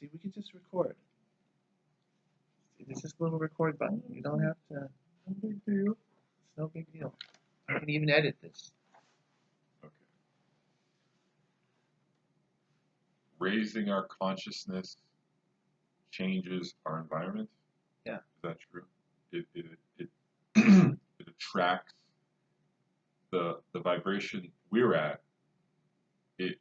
See, we can just record. There's this little record button. You don't have to. No big deal. It's no big deal. You can even edit this. Okay. Raising our consciousness changes our environment. Yeah. Is that true? It it attracts the vibration we're at. It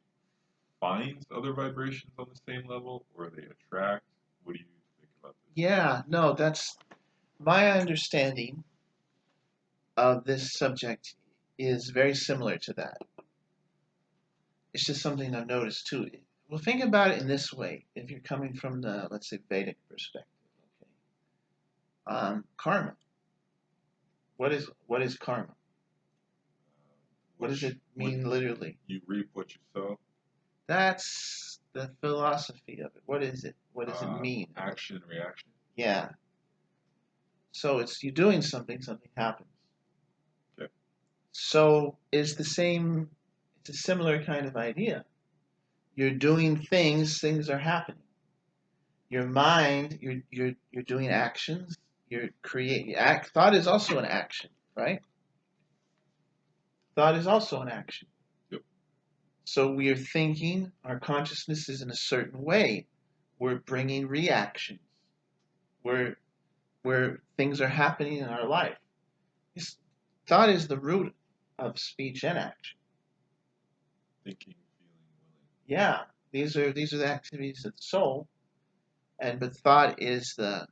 finds other vibrations on the same level, or they attract. What do you think about this? Yeah, no, that's my understanding of this subject is very similar to that. It's just something I've noticed too. Well, think about it in this way. If you're coming from the, let's say, Vedic perspective, okay, karma. What is karma? What does it mean literally? You reap what you sow. That's the philosophy of it. What is it? What does it mean? Action and reaction. Yeah. So it's you doing something, something happens. Okay. So it's a similar kind of idea. You're doing things, things are happening. Your mind, you're doing actions. You're creating thought is also an action, right? Thought is also an action. Yep. So we are thinking, our consciousness is in a certain way. We're bringing reactions. Where things are happening in our life. Thought is the root of speech and action. Thinking, feeling, willing. Yeah, these are the activities of the soul, but thought is the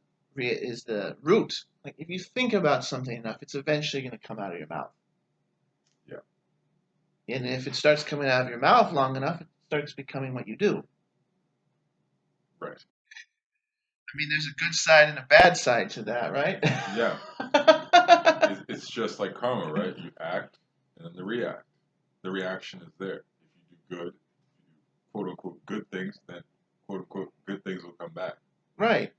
root. Like if you think about something enough, it's eventually going to come out of your mouth. Yeah. And if it starts coming out of your mouth long enough, it starts becoming what you do. Right. I mean, there's a good side and a bad side to that, right? Yeah. It's just like karma, right? You act and then the react. The reaction is there. If you do good, if you do quote unquote good things, then quote unquote good things will come back. Right.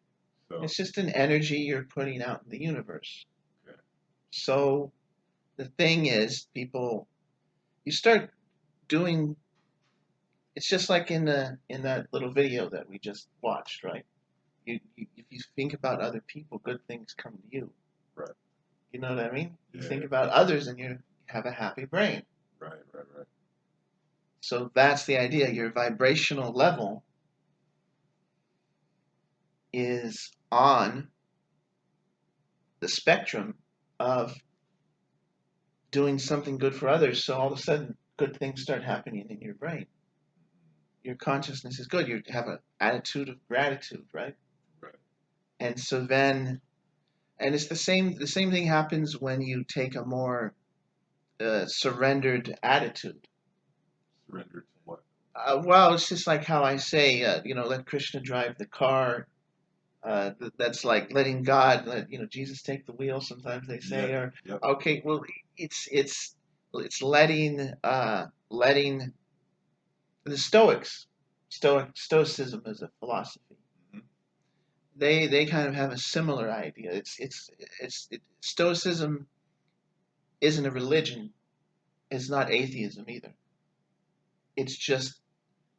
So it's just an energy you're putting out in the universe. Okay. So the thing is, you start doing. It's just like in that little video that we just watched, right? If you think about other people, good things come to you. Right. You know what I mean? You Yeah. think about others, and you have a happy brain. Right. So that's the idea. Your vibrational level is on the spectrum of doing something good for others. So all of a sudden, good things start happening in your brain. Your consciousness is good. You have an attitude of gratitude, right? Right. And so then, and it's the same. The same thing happens when you take a more surrendered attitude. Surrender to what? Well, it's just like how I say, let Krishna drive the car. That's like letting God, Jesus take the wheel. Sometimes they say, Yeah. Yep. Okay, well, it's letting the Stoics. Stoicism is a philosophy. Mm-hmm. They kind of have a similar idea. Stoicism isn't a religion. It's not atheism either. It's just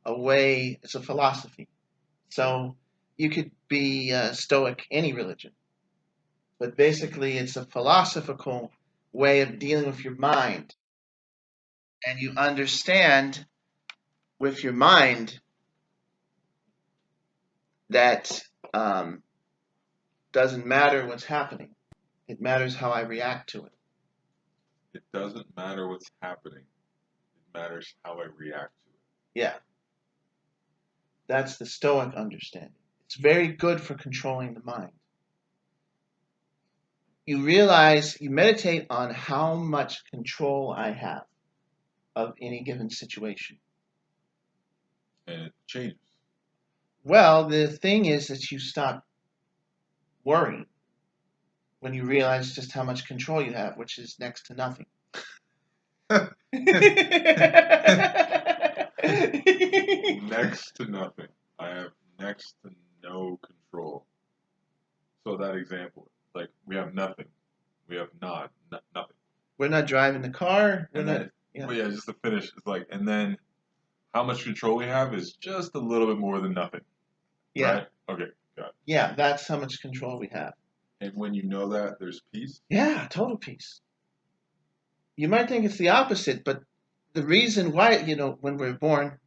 a way. It's a philosophy. So you could be Stoic any religion, but basically it's a philosophical way of dealing with your mind, and you understand with your mind that doesn't matter what's happening. It matters how I react to it. It doesn't matter what's happening. It matters how I react to it. Yeah. That's the Stoic understanding. It's very good for controlling the mind. You realize, you meditate on how much control I have of any given situation. And it changes. Well, the thing is that you stop worrying when you realize just how much control you have, which is next to nothing. Next to nothing. I have next to no control. So that example, like we have nothing. We have nothing. We're not driving the car. Well, yeah, just to finish, it's like, and then how much control we have is just a little bit more than nothing. Yeah. Right? Okay, got it. Yeah, that's how much control we have. And when you know that, there's peace. Yeah, total peace. You might think it's the opposite, but the reason why, when we're born,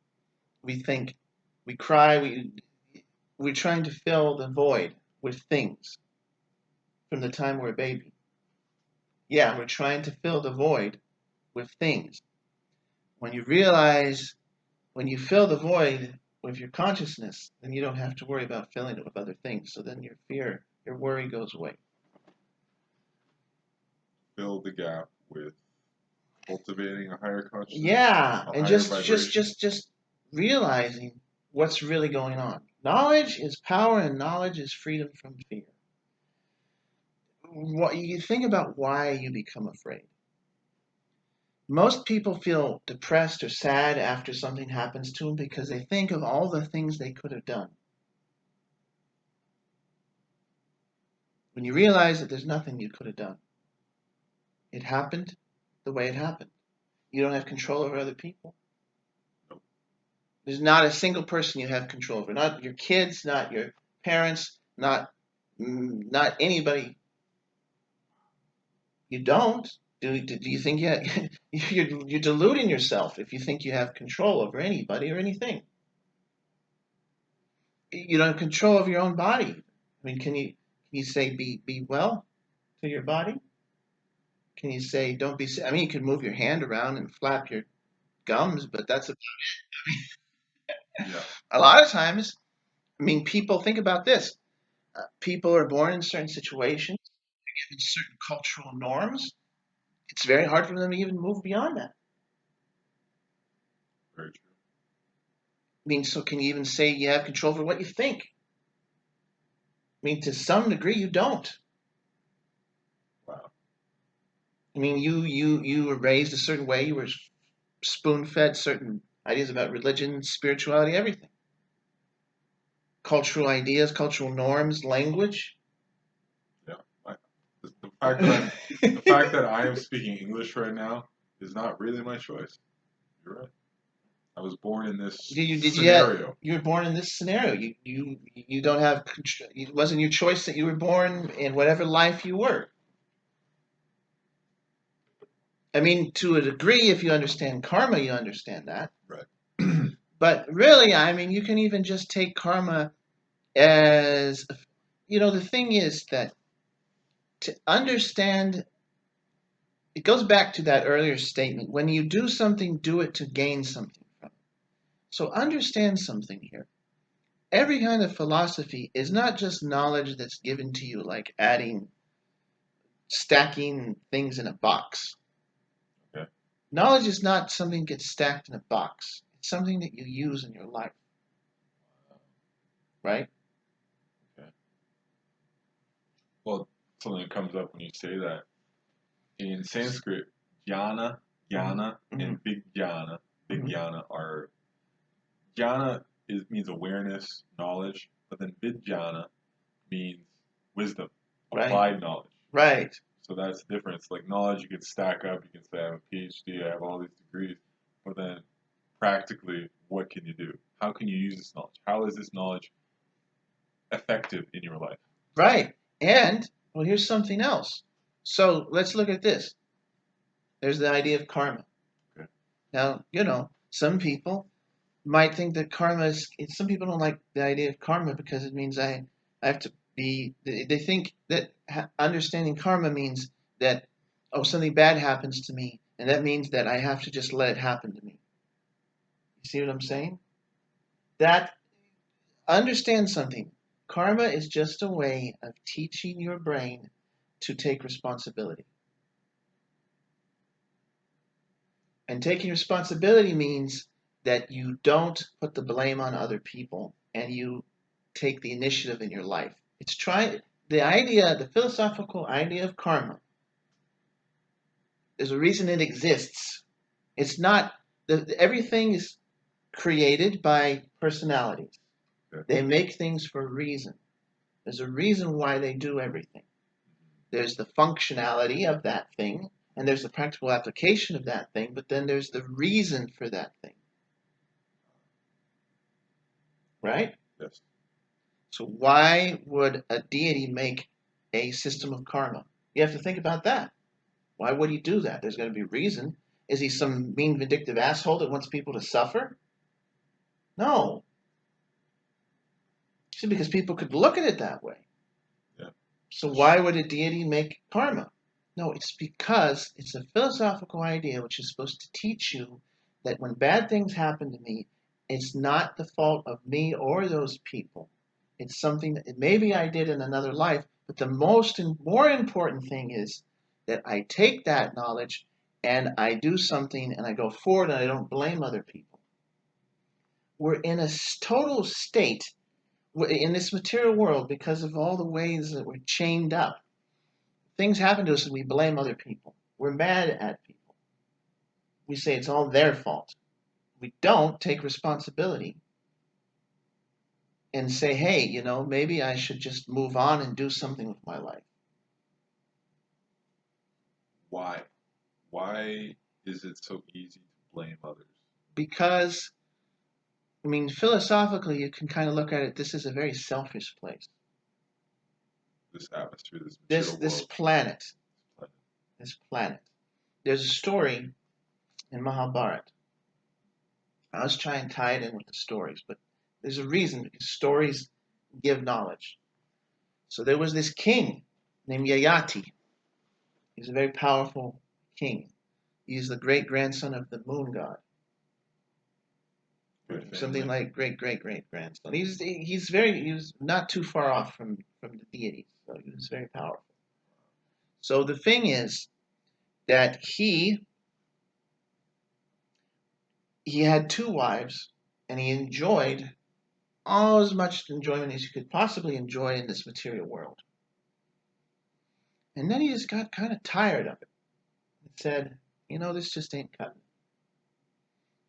we think, we cry, we're trying to fill the void with things from the time we're a baby. Yeah, we're trying to fill the void with things. When you realize, when you fill the void with your consciousness, then you don't have to worry about filling it with other things. So then your fear, your worry goes away. Fill the gap with cultivating a higher consciousness, Yeah, a and higher just vibration. realizing what's really going on. Knowledge is power, and knowledge is freedom from fear. What you think about why you become afraid. Most people feel depressed or sad after something happens to them because they think of all the things they could have done. When you realize that there's nothing you could have done, it happened the way it happened. You don't have control over other people. Nope. There's not a single person you have control over. Not your kids, not your parents, not anybody. You don't. Do you think you're deluding yourself if you think you have control over anybody or anything? You don't have control over your own body. I mean, can you say be well to your body? Can you say don't be sick? I mean, you can move your hand around and flap your gums, but that's Yeah. a lot of times. I mean, people think about this. People are born in certain situations, given certain cultural norms. It's very hard for them to even move beyond that. Very true. I mean, so can you even say you have control over what you think? I mean, to some degree, you don't. Wow. I mean, you were raised a certain way. You were spoon-fed certain ideas about religion, spirituality, everything. Cultural ideas, cultural norms, language. Yeah. I, the fact that the fact that I am speaking English right now is not really my choice. You're right. I was born in this Yeah, scenario. you were born in this scenario. You don't have control. It wasn't your choice that you were born in whatever life you were. I mean, to a degree, if you understand karma, you understand that. Right. But really, I mean, you can even just take karma as, the thing is that to understand, it goes back to that earlier statement. When you do something, do it to gain something from it. So understand something here. Every kind of philosophy is not just knowledge that's given to you, like stacking things in a box. Okay. Knowledge is not something that gets stacked in a box. It's something that you use in your life, right? Okay. Well, something that comes up when you say that in Sanskrit, jnana, jnana, Mm-hmm. and vijnana. Vijnana are jnana means awareness, knowledge, but then vijnana means wisdom, Right, applied knowledge. right. So that's the difference. Like knowledge, you can stack up. You can say I have a PhD, I have all these degrees, but then practically, what can you do? How can you use this knowledge? How is this knowledge effective in your life? Right. And, well, here's something else. So let's look at this. There's the idea of karma. Okay. Now, some people might think that karma is, some people don't like the idea of karma because it means I have to be, they think that understanding karma means that, oh, something bad happens to me, and that means that I have to just let it happen to me. You see what I'm saying? That, understand something. Karma is just a way of teaching your brain to take responsibility. And taking responsibility means that you don't put the blame on other people and you take the initiative in your life. The philosophical idea of karma, there's a reason it exists. It's not, everything is created by personalities. Okay. They make things for a reason. There's a reason why they do everything. There's the functionality of that thing, and there's the practical application of that thing, but then there's the reason for that thing. Right? Yes. So why would a deity make a system of karma? You have to think about that. Why would he do that? There's got to be a reason. Is he some mean, vindictive asshole that wants people to suffer? No. See, because people could look at it that way. Yeah. So why would a deity make karma? No, it's because it's a philosophical idea which is supposed to teach you that when bad things happen to me, it's not the fault of me or those people. It's something that maybe I did in another life, but the most and more important thing is that I take that knowledge and I do something and I go forward and I don't blame other people. We're in a total state in this material world because of all the ways that we're chained up. Things happen to us and we blame other people. We're mad at people. We say it's all their fault. We don't take responsibility and say, hey, maybe I should just move on and do something with my life. Why? Why is it so easy to blame others? Because, philosophically, you can kind of look at it, this is a very selfish place. This atmosphere, this This material this world. planet, this planet. There's a story in Mahabharata. I was trying to tie it in with the stories, but there's a reason because stories give knowledge. So there was this king named Yayati. He's a very powerful king. He's the great grandson of the moon god. Something like great great great grandson. He was not too far off from the deities, so he was very powerful. So the thing is that he had two wives, and he enjoyed all as much enjoyment as you could possibly enjoy in this material world. And then he just got kind of tired of it and said, this just ain't cutting.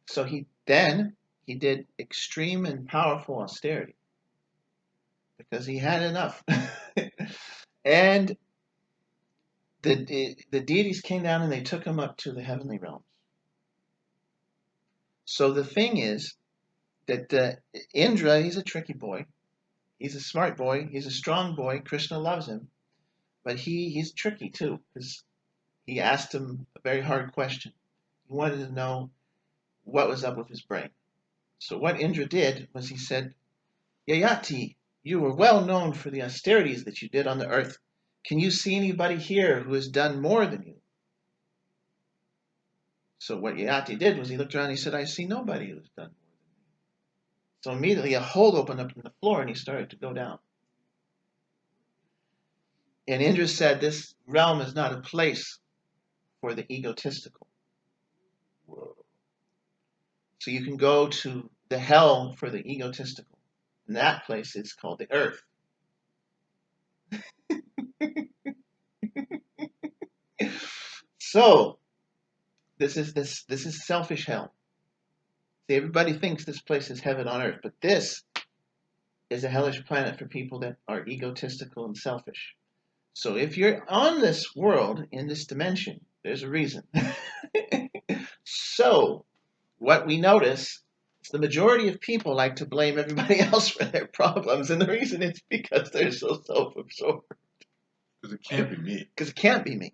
So he did extreme and powerful austerity because he had enough. And the deities came down and they took him up to the heavenly realms. So the thing is that Indra, he's a tricky boy. He's a smart boy. He's a strong boy. Krishna loves him. But he's tricky too because he asked him a very hard question. He wanted to know what was up with his brain. So what Indra did was he said, Yayati, you were well known for the austerities that you did on the earth. Can you see anybody here who has done more than you? So what Yayati did was he looked around and he said, I see nobody who's done more than me. So immediately a hole opened up in the floor and he started to go down. And Indra said, this realm is not a place for the egotistical. Whoa. So you can go to the hell for the egotistical. And that place is called the earth. So this is selfish hell. See, everybody thinks this place is heaven on earth, but this is a hellish planet for people that are egotistical and selfish. So if you're on this world in this dimension, there's a reason. So what we notice is the majority of people like to blame everybody else for their problems, and the reason is because they're so self-absorbed. Because it can't be me. Because it can't be me.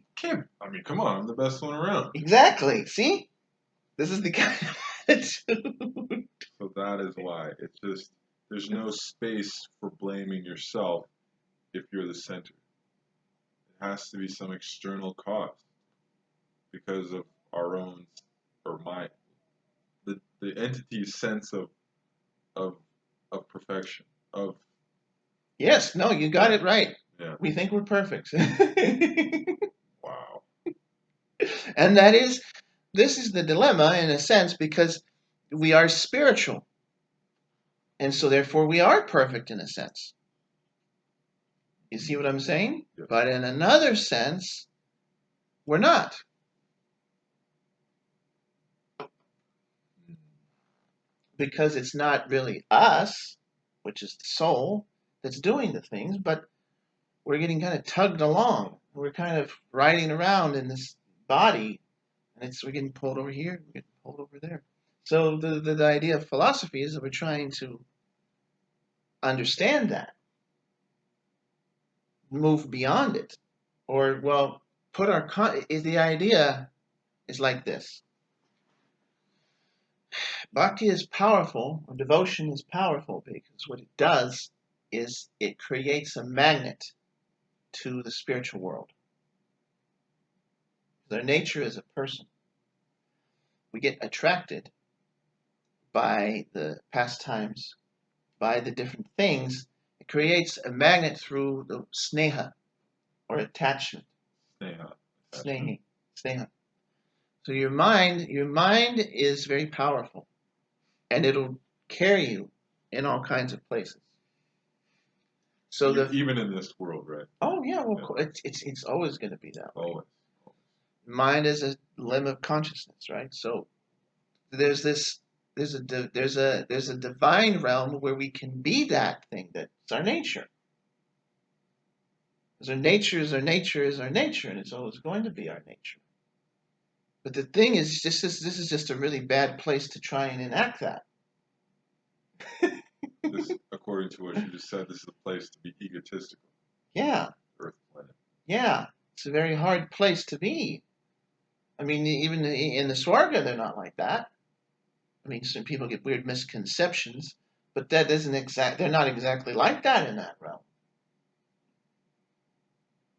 Come on, I'm the best one around. Exactly. See? This is the kind of attitude. So that is why. It's just, there's no space for blaming yourself if you're the center. It has to be some external cause because of our own, or the entity's sense of, of perfection, of. Yes, no, you got it right. Yeah. We think we're perfect. Wow. And this is the dilemma in a sense because we are spiritual. And so therefore we are perfect in a sense. You see what I'm saying? Yes. But in another sense, we're not. Because it's not really us, which is the soul, that's doing the things, but we're getting kind of tugged along. We're kind of riding around in this body, and we're getting pulled over here, we're getting pulled over there. So the idea of philosophy is that we're trying to understand that. move beyond it, or well, put our is the idea is like this. Bhakti is powerful, or devotion is powerful, because what it does is it creates a magnet to the spiritual world. Their nature is a person. We get attracted by the pastimes, by the different things. It creates a magnet through the sneha, or attachment. Sneha. Snehi. Sneha. So your mind is very powerful, and it'll carry you in all kinds of places. So even in this world, right? Oh yeah, well, it's always going to be that way. Always. Mind is a limb of consciousness, right? So there's this there's a divine realm where we can be that thing that's our nature. Because our nature is our nature is our nature, and it's always going to be our nature. But the thing is, this is just a really bad place to try and enact that. This, according to what you just said, this is a place to be egotistical. Yeah. Earth planet. Yeah, it's a very hard place to be. I mean, even in the Swarga, they're not like that. I mean, some people get weird misconceptions, but that isn't exact. They're not exactly like that in that realm.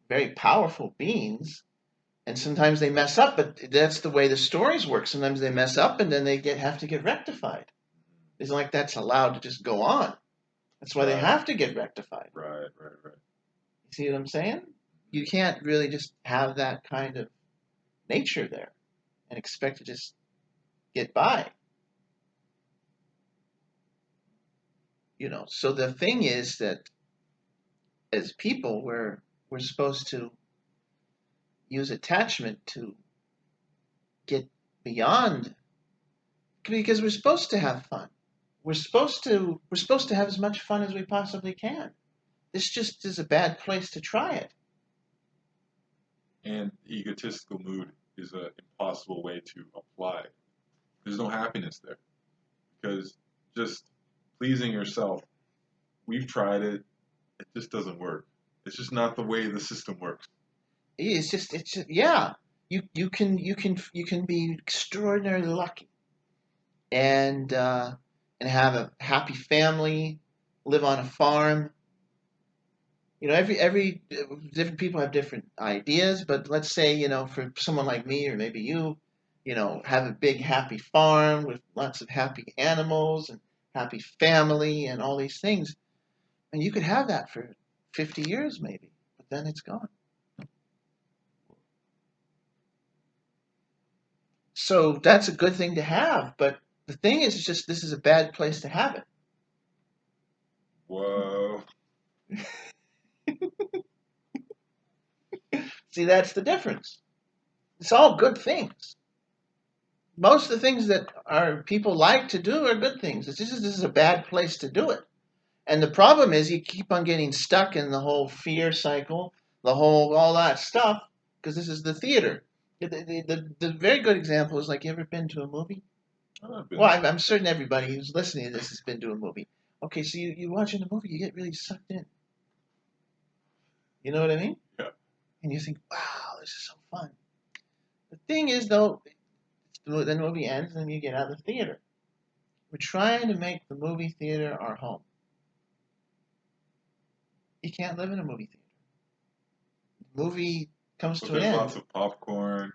Very powerful beings, and sometimes they mess up, but that's the way the stories work. Sometimes they mess up, and then they have to get rectified. It's like that's allowed to just go on. That's why they have to get rectified. Right. You see what I'm saying? You can't really just have that kind of nature there and expect to just get by. So the thing is that as people, we're supposed to use attachment to get beyond, because we're supposed to have fun. We're supposed to have as much fun as we possibly can. This just is a bad place to try it. And egotistical mood is an impossible way to apply. There's no happiness there because just pleasing yourself, we've tried it. It just doesn't work. It's just not the way the system works. It's just yeah. You can be extraordinarily lucky and have a happy family, live on a farm. Every different people have different ideas, but let's say, for someone like me or maybe you, have a big happy farm with lots of happy animals and happy family and all these things. And you could have that for 50 years maybe, but then it's gone. So that's a good thing to have, but the thing is, it's just this is a bad place to have it. Whoa. See, that's the difference. It's all good things. Most of the things that our people like to do are good things. This is a bad place to do it. And the problem is you keep on getting stuck in the whole fear cycle, all that stuff, because this is the theater. The very good example is, like, you ever been to a movie? Well, I'm certain everybody who's listening to this has been to a movie. Okay, so you're watching a movie, you get really sucked in. You know what I mean? Yeah. And you think, wow, this is so fun. The thing is, though, the movie ends and you get out of the theater. We're trying to make the movie theater our home. You can't live in a movie theater. The movie comes to an There's end. lots of popcorn.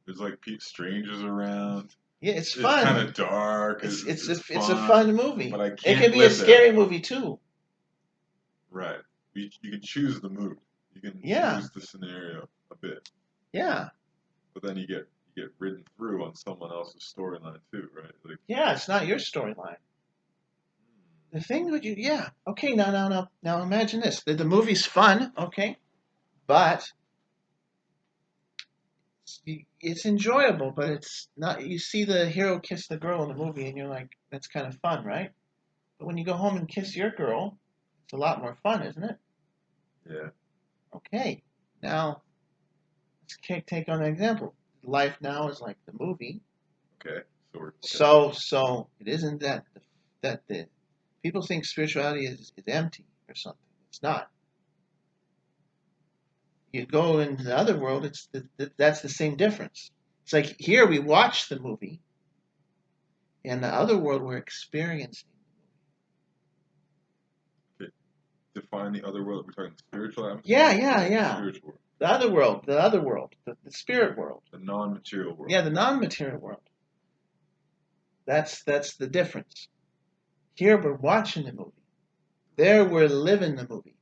There's like strangers around. Yeah, it's fun. It's kind of dark. It's a fun movie. But I can't it can be a live scary there. movie too. Right. You can choose the mood. You can choose the scenario a bit. Yeah. But then you get ridden through on someone else's storyline too, right? Like, yeah, it's not your storyline. The thing with okay, now imagine this. The movie's fun, okay, but it's enjoyable, but it's not. You see the hero kiss the girl in the movie, and you're like, that's kind of fun, right? But when you go home and kiss your girl, it's a lot more fun, isn't it? Yeah. Okay, now let's take on an example. Life now is like the movie. Okay. So it isn't that the people think spirituality is empty or something. It's not. You go into the other world, that's the same difference. It's like here we watch the movie, in the other world we're experiencing. Okay. Define the other world. We're talking spiritual Yeah, atmosphere yeah, or yeah. spiritual world? The other world, the spirit world. The non-material world. Yeah, the non-material world. That's the difference. Here we're watching the movie. There we're living the movie.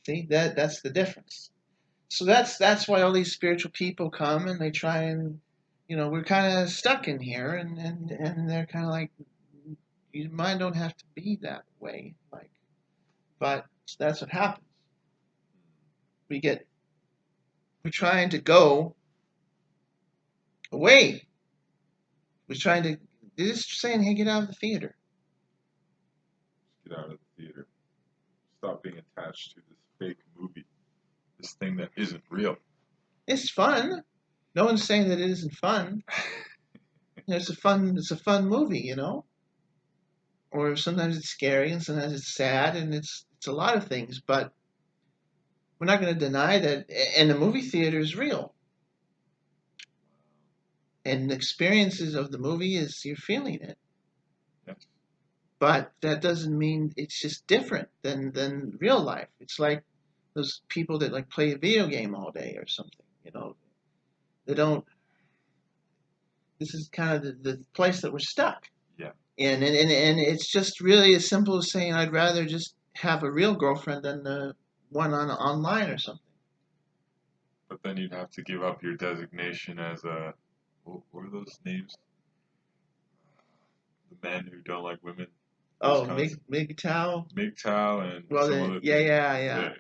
See, that's the difference. So that's why all these spiritual people come and they try and, we're kind of stuck in here, and they're kind of like, your mind don't have to be that way, like, but that's what happens. We get we're trying to go away. We're trying to. They're just saying, hey, get out of the theater. Get out of the theater. Stop being attached to this fake movie. This thing that isn't real. It's fun. No one's saying that it isn't fun. It's a fun movie, Or sometimes it's scary and sometimes it's sad and it's a lot of things, but we're not going to deny that. And the movie theater is real. And the experiences of the movie is you're feeling it. Yes. But that doesn't mean it's just different than real life. It's like those people that like play a video game all day or something, They don't. This is kind of the place that we're stuck. Yeah. And it's just really as simple as saying I'd rather just have a real girlfriend than the one online or something. But then you'd have to give up your designation as a. What were those names? The men who don't like women. Oh, MGTOW. MGTOW and Well, some then, other yeah, thing. yeah.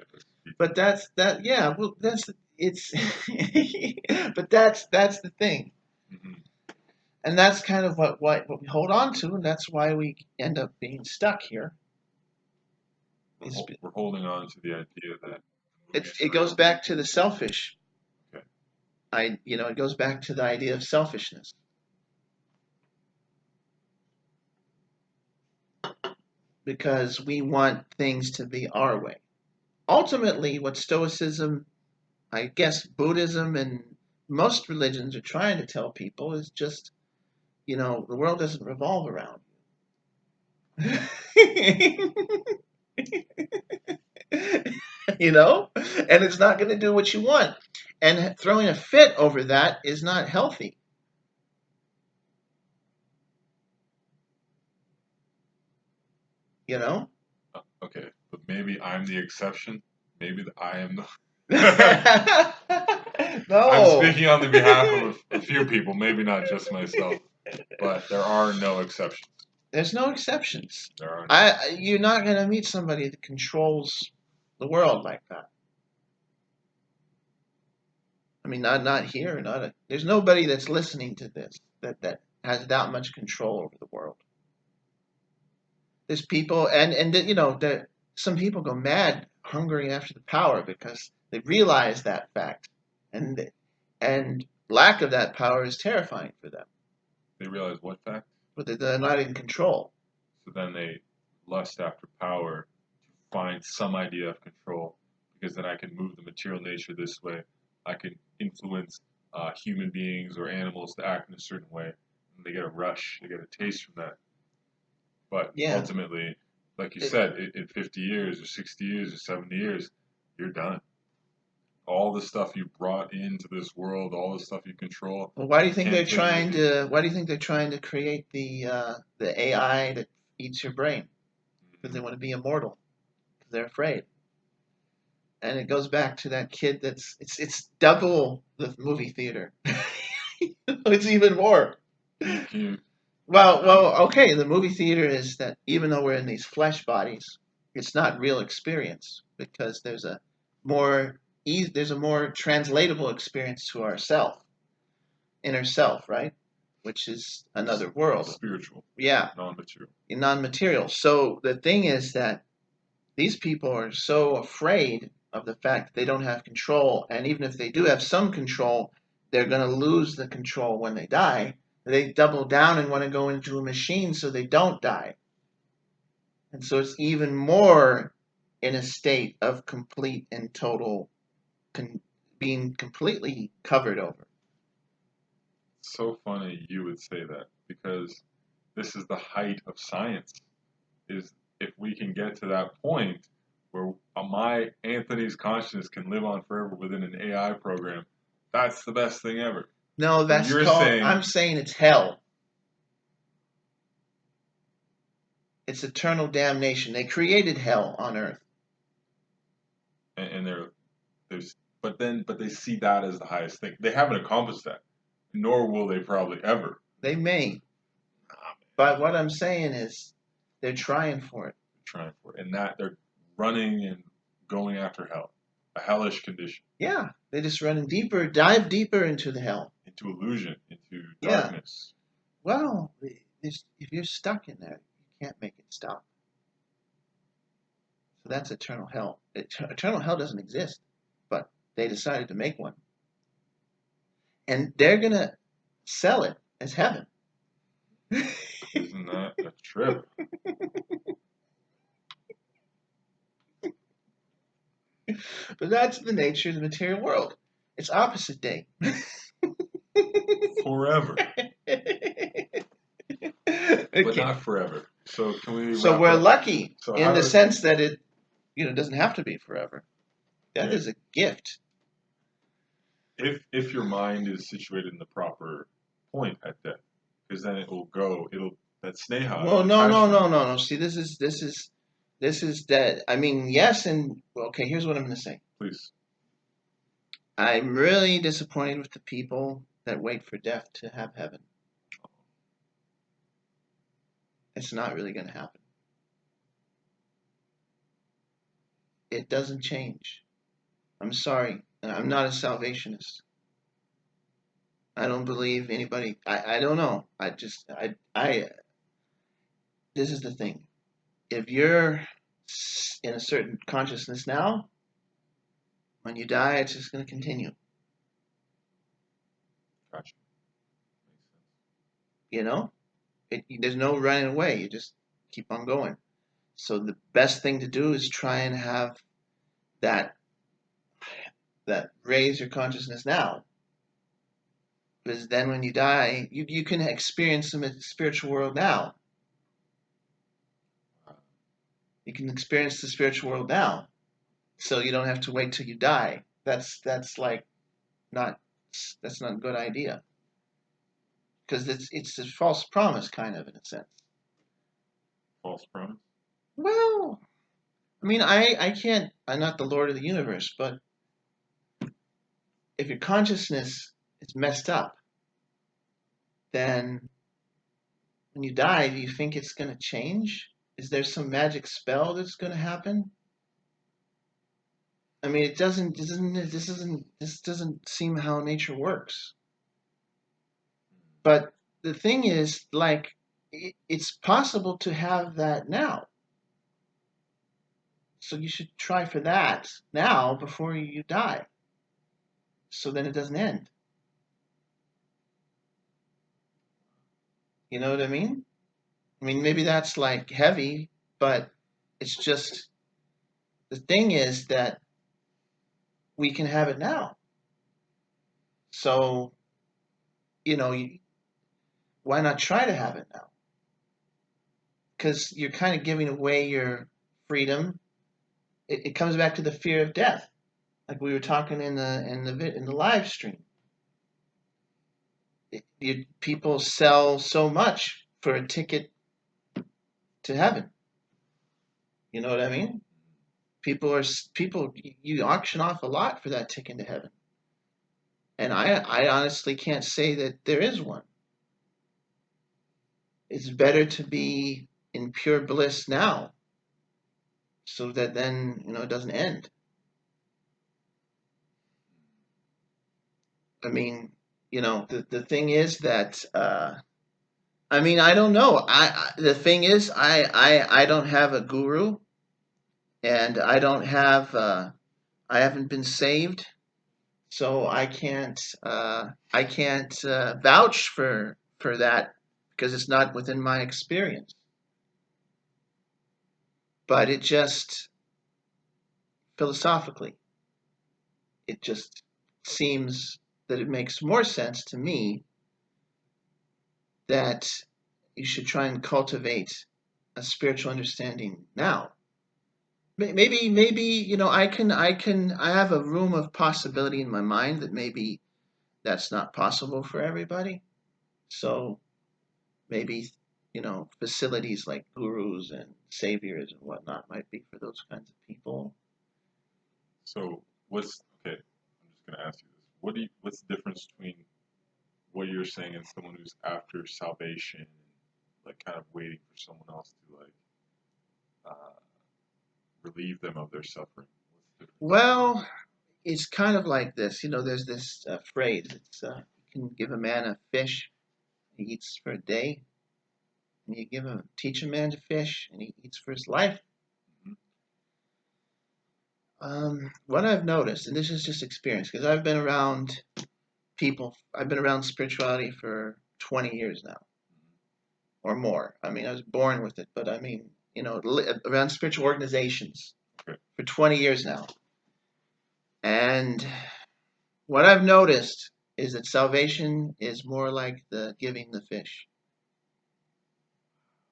But that's that. Yeah, well, it's. But that's the thing, Mm-hmm. and that's kind of what we hold on to, and that's why we end up being stuck here. We're holding on to the idea that It goes back to the selfish. Okay. It goes back to the idea of selfishness. Because we want things to be our way. Ultimately, what Stoicism, I guess Buddhism, and most religions are trying to tell people is just, the world doesn't revolve around you. And it's not going to do what you want. And throwing a fit over that is not healthy. Okay, but maybe I'm the exception. Maybe I am the. No. I'm speaking on the behalf of a few people, maybe not just myself, but there are no exceptions. There's no exceptions. There are no. You're not going to meet somebody that controls the world like that. I mean, not here. There's nobody that's listening to this that has that much control over the world. There's people, and some people go mad, hungering after the power because they realize that fact, and lack of that power is terrifying for them. They realize what fact? But they're not in control. So then they lust after power to find some idea of control, because then I can move the material nature this way. I can influence human beings or animals to act in a certain way, and they get a rush, they get a taste from that. But ultimately, like you said, in 50 years or 60 years or 70 years, you're done. All the stuff you brought into this world, all the stuff you control. Well, why do you think they're trying to? Why do you think they're trying to create the AI that eats your brain? Because they want to be immortal. Because they're afraid. And it goes back to that kid it's double the movie theater. It's even more. Well, okay. The movie theater is that even though we're in these flesh bodies, it's not real experience because there's a more translatable experience to ourself, inner self, right? Which is another world. Spiritual. Yeah. Non-material. Non-material. So the thing is that these people are so afraid of the fact that they don't have control, and even if they do have some control, they're going to lose the control when they die. They double down and want to go into a machine so they don't die. And so it's even more in a state of complete and total being completely covered over. So funny you would say that because this is the height of science. Is if we can get to that point where my Anthony's consciousness can live on forever within an AI program, that's the best thing ever. No, But that's you're called, saying, I'm saying it's hell. It's eternal damnation. They created hell on earth. and there's, but they see that as the highest thing. They haven't accomplished that, nor will they probably ever. They may. But what I'm saying is they're trying for it. Trying for it, and that they're running and going after hell, a hellish condition. Yeah, they're just running deeper, dive deeper into the hell. Into illusion, into Yeah. darkness. Well, if you're stuck in there, you can't make it stop. So that's eternal hell. Eternal hell doesn't exist, but they decided to make one. And they're going to sell it as heaven. Isn't that a trip? But that's the nature of the material world. It's opposite day. Forever. Okay. But not forever. So can we So wrap we're up? lucky So in the sense that it, doesn't have to be forever. That is a gift. If your mind is situated in the proper point at death, because then it will go. That sneha. Well, no. See, this is that. I mean, yes, and okay. Here's what I'm going to say. Please. I'm really disappointed with the people that wait for death to have heaven. It's not really going to happen. It doesn't change. I'm sorry. I'm not a salvationist. I don't believe anybody. I don't know. This is the thing. If you're in a certain consciousness now, when you die, it's just going to continue. Gotcha. You know, there's no running away. You just keep on going. So the best thing to do is try and have that raise your consciousness now. Because then when you die, you can experience the spiritual world now. You can experience the spiritual world now. So you don't have to wait till you die. That's like not that's not a good idea. Because it's a false promise, kind of, in a sense. False promise. Well, I mean, I can't. I'm not the Lord of the universe, but if your consciousness is messed up, then when you die, do you think it's going to change? Is there some magic spell that's going to happen? I mean, it doesn't. This doesn't seem how nature works. But the thing is, like, it's possible to have that now. So you should try for that now before you die. So then it doesn't end. You know what I mean? I mean, maybe that's like heavy, but it's just the thing is that we can have it now. So, why not try to have it now? Because you're kind of giving away your freedom. It comes back to the fear of death, like we were talking in the live stream. People sell so much for a ticket to heaven. You know what I mean? People you auction off a lot for that ticket to heaven. And I honestly can't say that there is one. It's better to be in pure bliss now so that then, it doesn't end. I mean, the thing is that, I mean, I don't know. The thing is, I don't have a guru, and I haven't been saved, so I can't vouch for that because it's not within my experience. But it just, philosophically. It just seems that it makes more sense to me that you should try and cultivate a spiritual understanding now. Maybe I have a room of possibility in my mind that maybe that's not possible for everybody. So maybe facilities like gurus and saviors and whatnot might be for those kinds of people. So what's okay? I'm just gonna ask you this. What's the difference between what you're saying and someone who's after salvation and like kind of waiting for someone else to like uh, relieve them of their suffering? What's the difference? Well, it's kind of like this. There's this phrase. It's you can give a man a fish, he eats for a day, and you teach a man to fish, and he eats for his life. Mm-hmm. What I've noticed, and this is just experience, because I've been around people, I've been around spirituality for 20 years now, or more. I mean, I was born with it, but I mean, around spiritual organizations Okay. for 20 years now. And what I've noticed is that salvation is more like the giving the fish.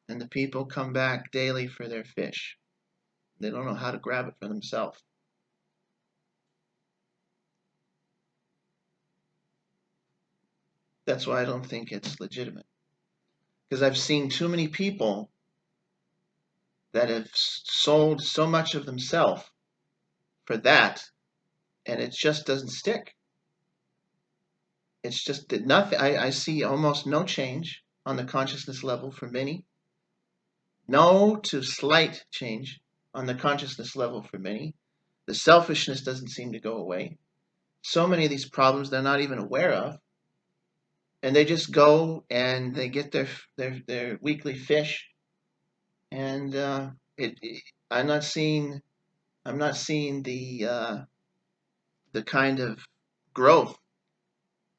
And the people come back daily for their fish. They don't know how to grab it for themselves. That's why I don't think it's legitimate. Because I've seen too many people that have sold so much of themselves for that, and it just doesn't stick. It's just that nothing. I see almost no change on the consciousness level for many. No to slight change on the consciousness level for many. The selfishness doesn't seem to go away. So many of these problems they're not even aware of, and they just go and they get their weekly fish, and it I'm not seeing the kind of growth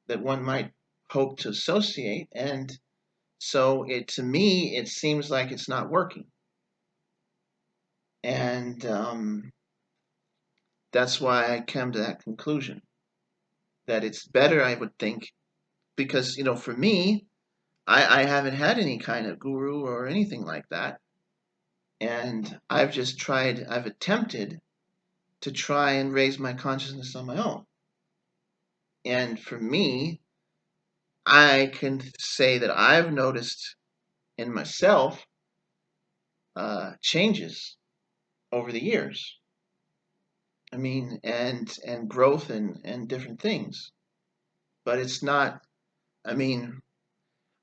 that one might hope to associate, and so to me it seems like it's not working, and that's why I came to that conclusion that it's better, I would think, because for me, I haven't had any kind of guru or anything like that, and I've attempted to try and raise my consciousness on my own, and for me, I can say that I've noticed in myself changes over the years. I mean, and growth and different things. But it's not. I mean,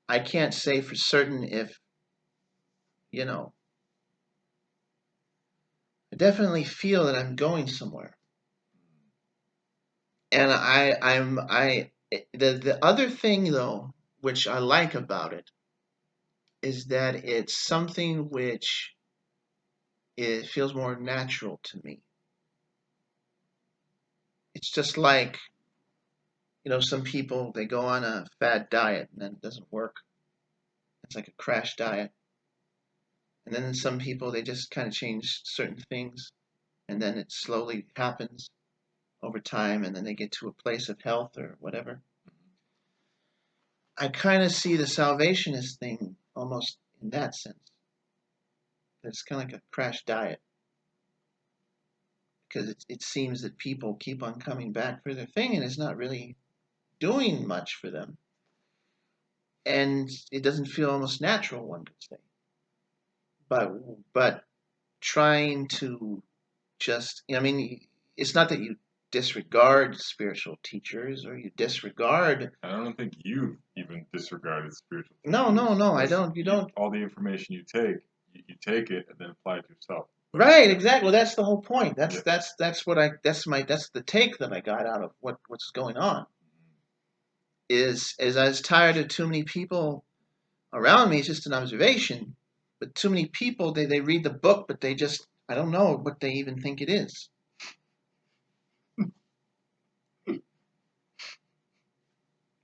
I can't say for certain if you know. I definitely feel that I'm going somewhere, and the other thing though, which I like about it, is that it's something which it feels more natural to me. It's just like some people they go on a fad diet and then it doesn't work. It's like a crash diet. And then some people they just kind of change certain things, and then it slowly happens over time, and then they get to a place of health or whatever. I kind of see the salvationist thing almost in that sense. It's kind of like a crash diet because it seems that people keep on coming back for their thing, and it's not really doing much for them, and it doesn't feel almost natural, one could say. But but trying to just, I mean, it's not that you disregard spiritual teachers or you disregard. I don't think you even disregarded spiritual No, teachers. no, no, I Because don't. You don't. all the information you take it and then apply it to yourself. But Right, exactly. Well, that's the whole point. yeah, That's the take that I got out of what's going on. Is I was tired of too many people around me. It's just an observation, but too many people they read the book, but they just I don't know what they even think it is.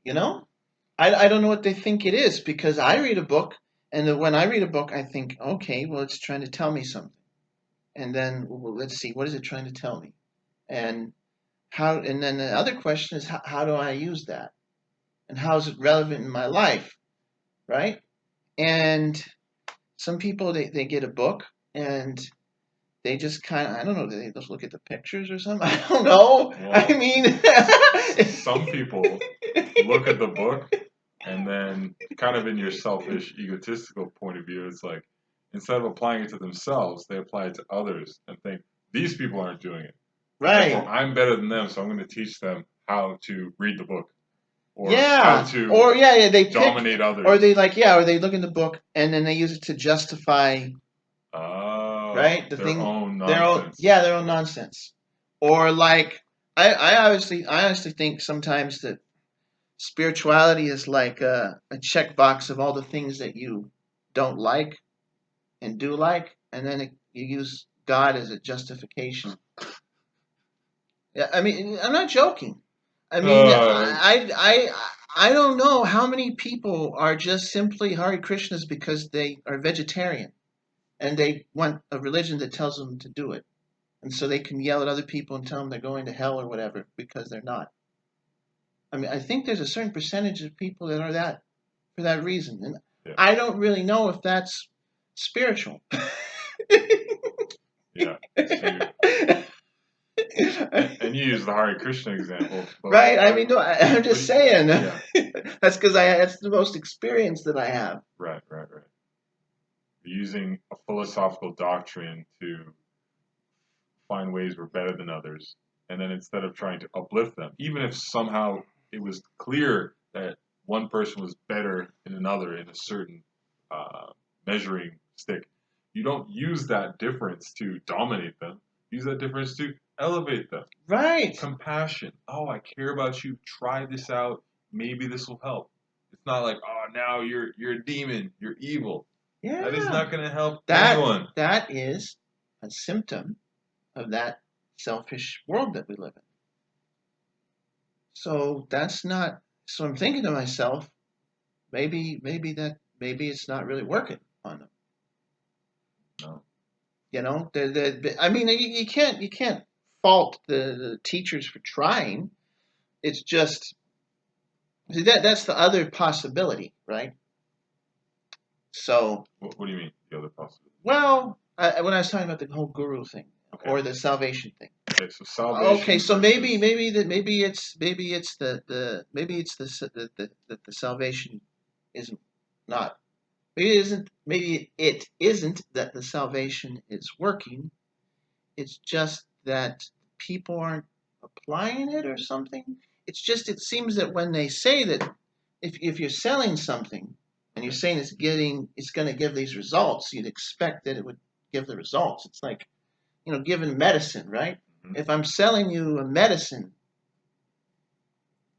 You know, I don't know what they think it is because I read a book, and when I read a book, I think, okay, well, it's trying to tell me something, and then let's see, what is it trying to tell me? And how? And then the other question is, how do I use that? And how is it relevant in my life, right? And some people they get a book and they just kind of, I don't know, they just look at the pictures or something. I don't know. I Well, mean, some people look at the book and then, kind of in your selfish, egotistical point of view, it's like instead of applying it to themselves, they apply it to others and think these people aren't doing it. Therefore, right. I'm better than them, so I'm going to teach them how to read the book or how Yeah. to Or yeah, they pick, dominate or others. they like, yeah, or they look in the book and then they use it to justify, Oh, right, the their thing, own their own, nonsense. yeah, their own nonsense. Or like, I honestly think sometimes that spirituality is like a checkbox of all the things that you don't like and do like, and then you use God as a justification. Yeah, I mean, I'm not joking. I mean, Uh, I don't know how many people are just simply Hare Krishnas because they are vegetarian and they want a religion that tells them to do it, and so they can yell at other people and tell them they're going to hell or whatever because they're not. I mean, I think there's a certain percentage of people that are that for that reason, and yeah, I don't really know if that's spiritual. yeah. So you and you use the Hare Krishna example, but Right? I mean, no, I'm but just saying. yeah, That's because that's the most experience that I have. right. Using a philosophical doctrine to find ways we're better than others, and then instead of trying to uplift them, even if somehow it was clear that one person was better than another in a certain uh, measuring stick, you don't use that difference to dominate them. Use that difference to elevate them. Right. Compassion. Oh, I care about you. Try this out. Maybe this will help. It's not like, oh, now you're a demon. You're evil. That is Yeah. not going to help That anyone. that is a symptom of that selfish world that we live in. So that's not. So I'm thinking to myself, maybe it's not really working on them. No. You know, I mean, you can't fault the teachers for trying. It's just see, that's the other possibility, right? So, What do you mean? The other possibility? well, when I was talking about the whole guru thing Okay. or the salvation thing. Okay. So Okay, salvation so maybe versus. maybe that maybe it's the maybe it's the salvation isn't not maybe it isn't that the salvation is working. It's just that people aren't applying it or something. It's just it seems that when they say that if you're selling something and you're Okay. saying it's going to give these results, you'd expect that it would give the results. It's like, giving medicine, right? Mm-hmm. If I'm selling you a medicine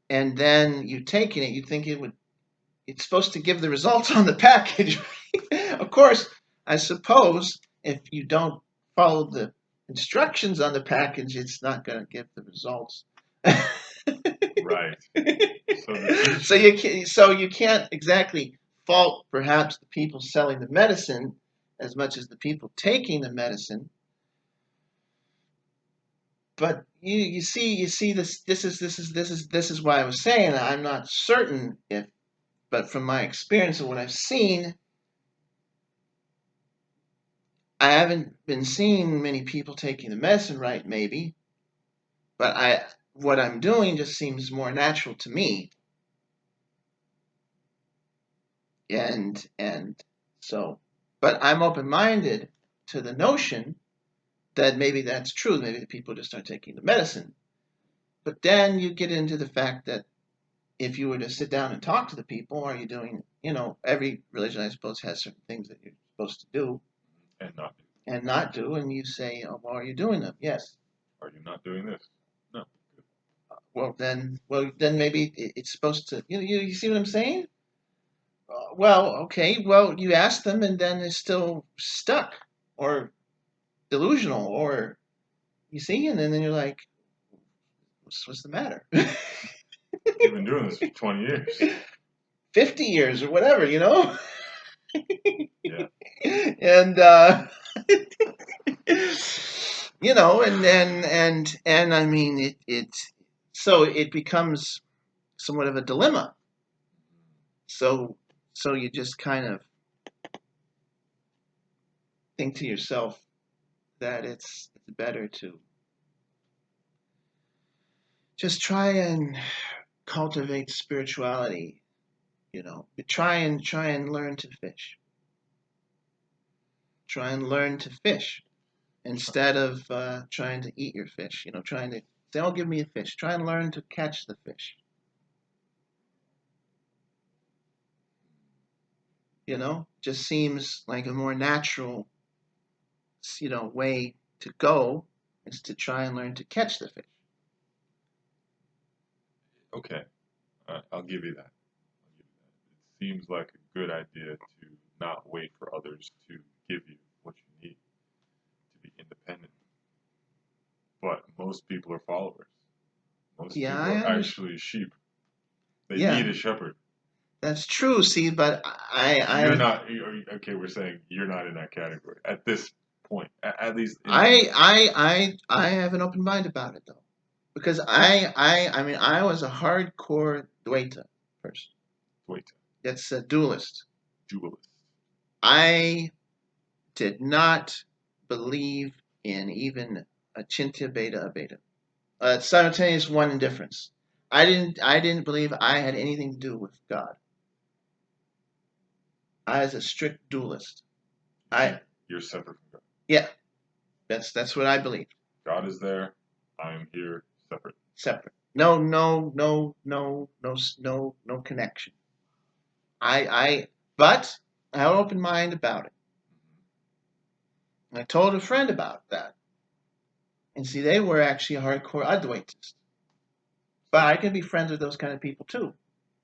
and then you taking it, you think it's supposed to give the results on the package. Of course, I suppose if you don't follow the instructions on the package, it's not going to give the results. Right. So the so teacher. you can't exactly fault perhaps the people selling the medicine as much as the people taking the medicine. But you see this is why I was saying I'm not certain if, but from my experience and what I've seen, I haven't been seeing many people taking the medicine right, maybe, but what I'm doing just seems more natural to me, and so, but I'm open minded to the notion that maybe that's true. Maybe the people just aren't taking the medicine. But then you get into the fact that if you were to sit down and talk to the people, are you doing? Every religion I suppose has certain things that you're supposed to do And not do. and not do, and you say, oh, well, are you doing them? Yes. Are you not doing this? No. Good. Well then maybe it's supposed to. You see what I'm saying? Well, okay. Well, you ask them, and then it's still stuck or delusional, or you see, and then you're like, what's the matter? You've been doing this for 20 years. 50 years or whatever, Yeah. and You know, and I mean it so it becomes somewhat of a dilemma. So so you just kind of think to yourself that it's better to just try and cultivate spirituality, you know. Try and learn to fish. Try and learn to fish instead of trying to eat your fish, you know, trying to say, "Oh, give me a fish." Try and learn to catch the fish. You know, just seems like a more natural, you know, way to go is to try and learn to catch the fish. Okay, I'll give you that. I'll give you that. It seems like a good idea to not wait for others to give you what you need to be independent. But most people are followers. Most Yeah, people I are understand. actually sheep. They Yeah, need a shepherd. that's true. See, but You're not. Okay, we're saying you're not in that category at this point. At least in I have an open mind about it though, because I mean I was a hardcore Dwaita person. wait, That's a dualist. dualist. I did not believe in even a Chinta Beta Abeta. Simultaneous one indifference. I didn't believe I had anything to do with God. I was a strict dualist. You think I you're separate from God. Yeah, that's what I believe. God is there. I am here, separate. Separate. No connection. I but I have an open mind about it. I told a friend about that. And see, they were actually hardcore Advaitists. But I can be friends with those kind of people too.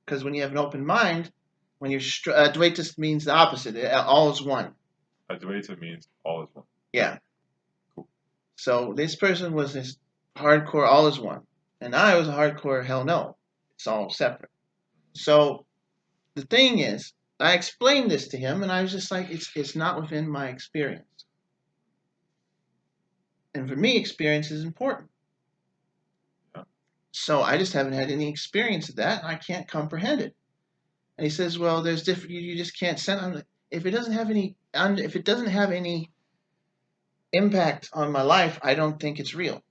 Because when you have an open mind, when you're Advaitist means the opposite. All is one. Advaita means all is one. Yeah. Cool. So this person was this hardcore all is one. And I was a hardcore hell no. It's all separate. So the thing is, I explained this to him and I was just like, it's not within my experience. And for me, experience is important. Yeah. So I just haven't had any experience of that and I can't comprehend it. And he says, "Well, there's different. You just can't send them. If it doesn't have any, if it doesn't have any impact on my life, I don't think it's real."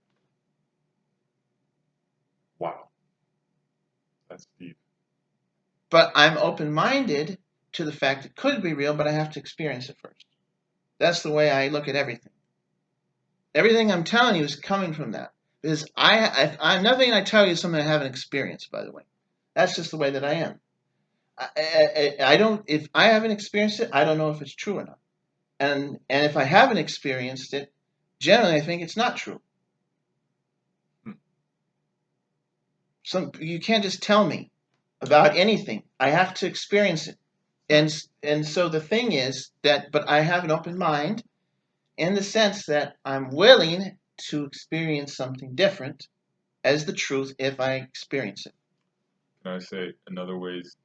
Wow, that's deep. But I'm open-minded to the fact it could be real, but I have to experience it first. That's the way I look at everything. Everything I'm telling you is coming from that. Because nothing I tell you is something I haven't experienced. By the way, that's just the way that I am. I don't. If I haven't experienced it, I don't know if it's true or not. And if I haven't experienced it, generally I think it's not true. Hmm. You can't just tell me about anything. I have to experience it. Right. And so the thing is that, but I have an open mind in the sense that I'm willing to experience something different as the truth if I experience it. Can I say in other words,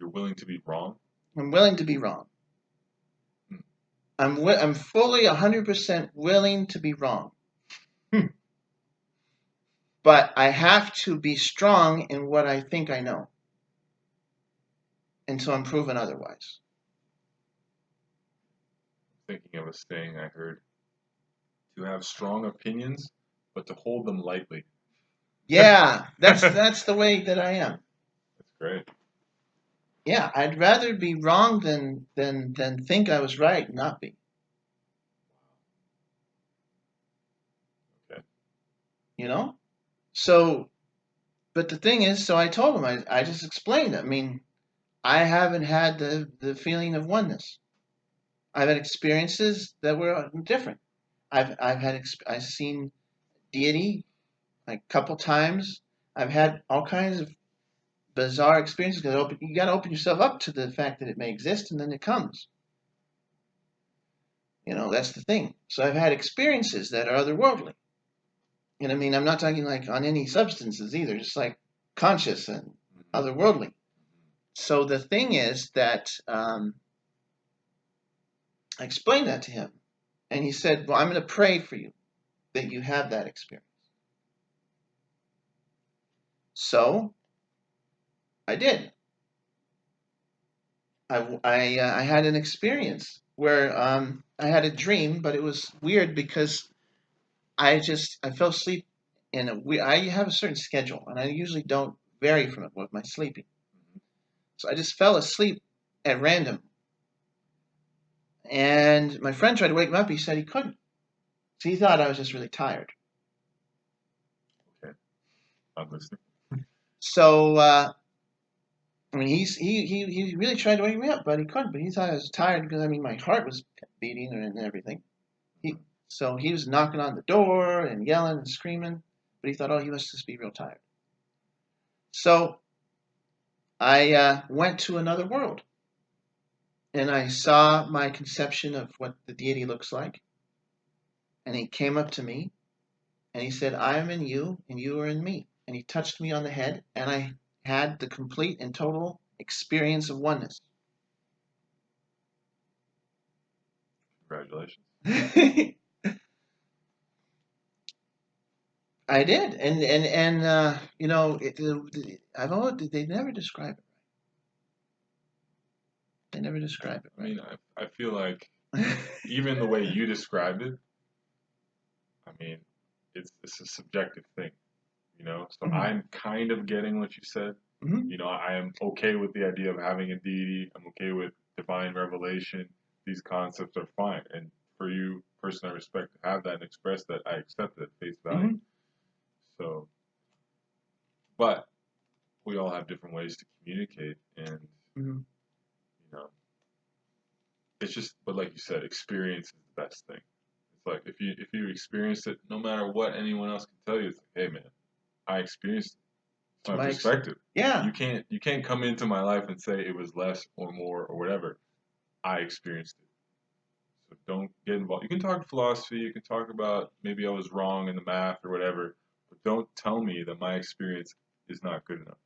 you're willing to be wrong? I'm willing to be wrong. Hmm. I'm fully 100% willing to be wrong. But I have to be strong in what I think I know until I'm proven otherwise. Thinking of a saying I heard: to have strong opinions, but to hold them lightly. Yeah, That's that's the way that I am. great. Yeah, I'd rather be wrong than think I was right and not be. Okay. You know? So, but the thing is, so I told him, I just explained. I mean, I haven't had the feeling of oneness. I've had experiences that were different. I've seen deity like a couple times. I've had all kinds of bizarre experiences. You got to open yourself up to the fact that it may exist, and then it comes. You know, that's the thing. So I've had experiences that are otherworldly. And I mean, I'm not talking like on any substances either, just like conscious and Mm-hmm. otherworldly. So the thing is that I explained that to him, and he said, "Well, I'm going to pray for you that you have that experience." So I did. I had an experience where I had a dream, but it was weird because I fell asleep in I have a certain schedule, and I usually don't vary from it with my sleeping. So I just fell asleep at random, and my friend tried to wake me up. He said he couldn't, so he thought I was just really tired. Okay, I'm listening. So I mean, he really tried to wake me up, but he couldn't. But he thought I was tired because I mean my heart was beating and everything. He so he was knocking on the door and yelling and screaming, but he thought, oh, he must just be real tired. So I went to another world and I saw my conception of what the deity looks like. And he came up to me and he said, I am in you and you are in me. And he touched me on the head and I had the complete and total experience of oneness. Congratulations. I did, and you know, I've always they never describe it. They never describe it I right. mean, I feel like even the way you described it, I mean, it's a subjective thing, you know. So Mhm. I'm kind of getting what you said. Mhm. You know, I am okay with the idea of having a deity. I'm okay with divine revelation. These concepts are fine, and for you, person I respect, to have that and express that, I accept it at face value. Mhm. So, but we all have different ways to communicate, and Mhm. you know, it's just. But like you said, experience is the best thing. It's like if you experience it, no matter what anyone else can tell you, it's like, hey man, I experienced it. It's To my my perspective. yeah. You can't come into my life and say it was less or more or whatever. I experienced it. So don't get involved. You can talk philosophy, you can talk about maybe I was wrong in the math or whatever, but don't tell me that my experience is not good enough.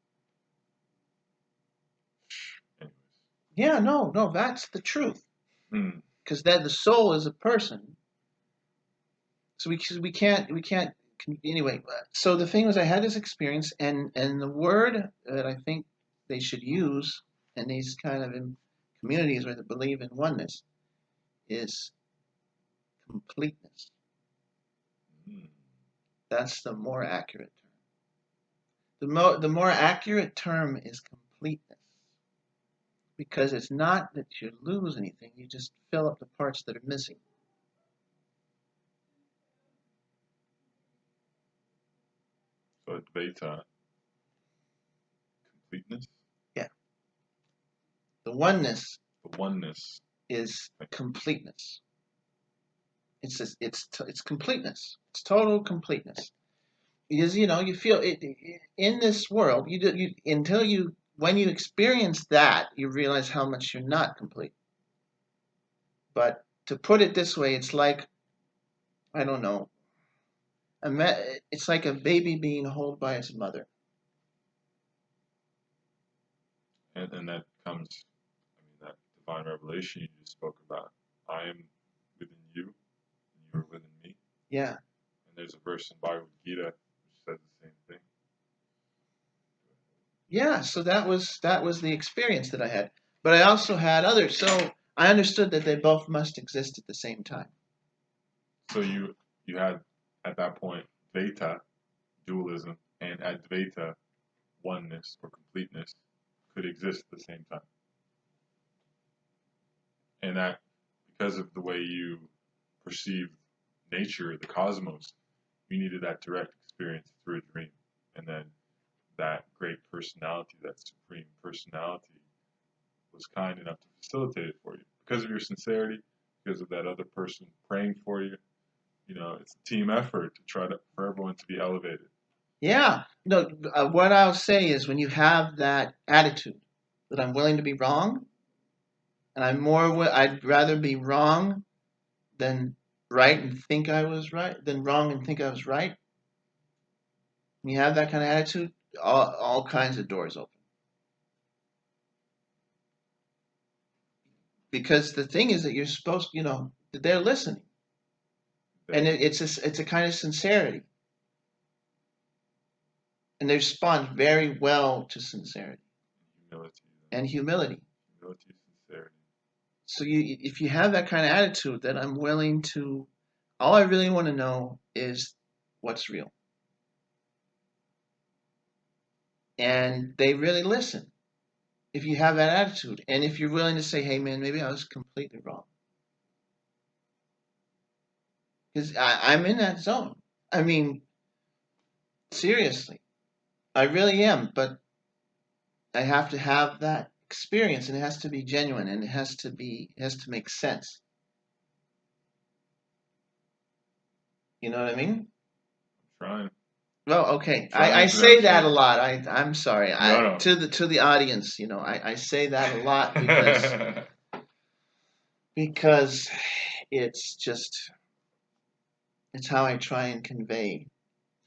Anyways. Yeah, no, no, that's the truth. Hmm. Because then the soul is a person. So we can't anyway. So the thing was, I had this experience, and the word that I think they should use in these kind of communities where they believe in oneness is completeness. Hmm. That's the more accurate term. The more accurate term is completeness because it's not that you lose anything; you just fill up the parts that are missing. So Advaita, completeness, Yeah, the oneness the oneness. is completeness. It's completeness. It's total completeness. Because you know you feel it in this world. You until you when you experience that you realize how much you're not complete. But to put it this way, it's like I don't know. It's like a baby being held by its mother. And that comes, I mean, that divine revelation you just spoke about. I am within you, and you are within me. Yeah, And there's a verse in Bhagavad Gita which says the same thing. yeah. So that was the experience that I had. But I also had others. So I understood that they both must exist at the same time. So you had at that point Dvaita, dualism, and Advaita, oneness or completeness, could exist at the same time. And that because of the way you perceive nature, the cosmos, you needed that direct experience through a dream. And then that great personality, that supreme personality, was kind enough to facilitate it for you. Because of your sincerity, because of that other person praying for you, you know, it's a team effort to try to for everyone to be elevated. Yeah. No. What I'll say is when you have that attitude that I'm willing to be wrong, and I'd rather be wrong than right and think I was right than wrong and think I was right. When you have that kind of attitude, all kinds of doors open because the thing is that you're supposed, they're listening, and They it's a kind of sincerity, and they respond very well to sincerity humility, and humility. humility, sincerity. So if you have that kind of attitude, that I'm willing to, all I really want to know is what's real, and they really listen. If you have that attitude, and if you're willing to say, "Hey, man, maybe I was completely wrong," because I'm in that zone. I mean, seriously, I really am. But I have to have that experience, and it has to be genuine, and it has to make sense. You know what I mean? Trying, Well, okay. trying I to say that a answer. lot. I'm sorry. No, To the audience, I say that a lot because no. because it's just it's how I try and convey.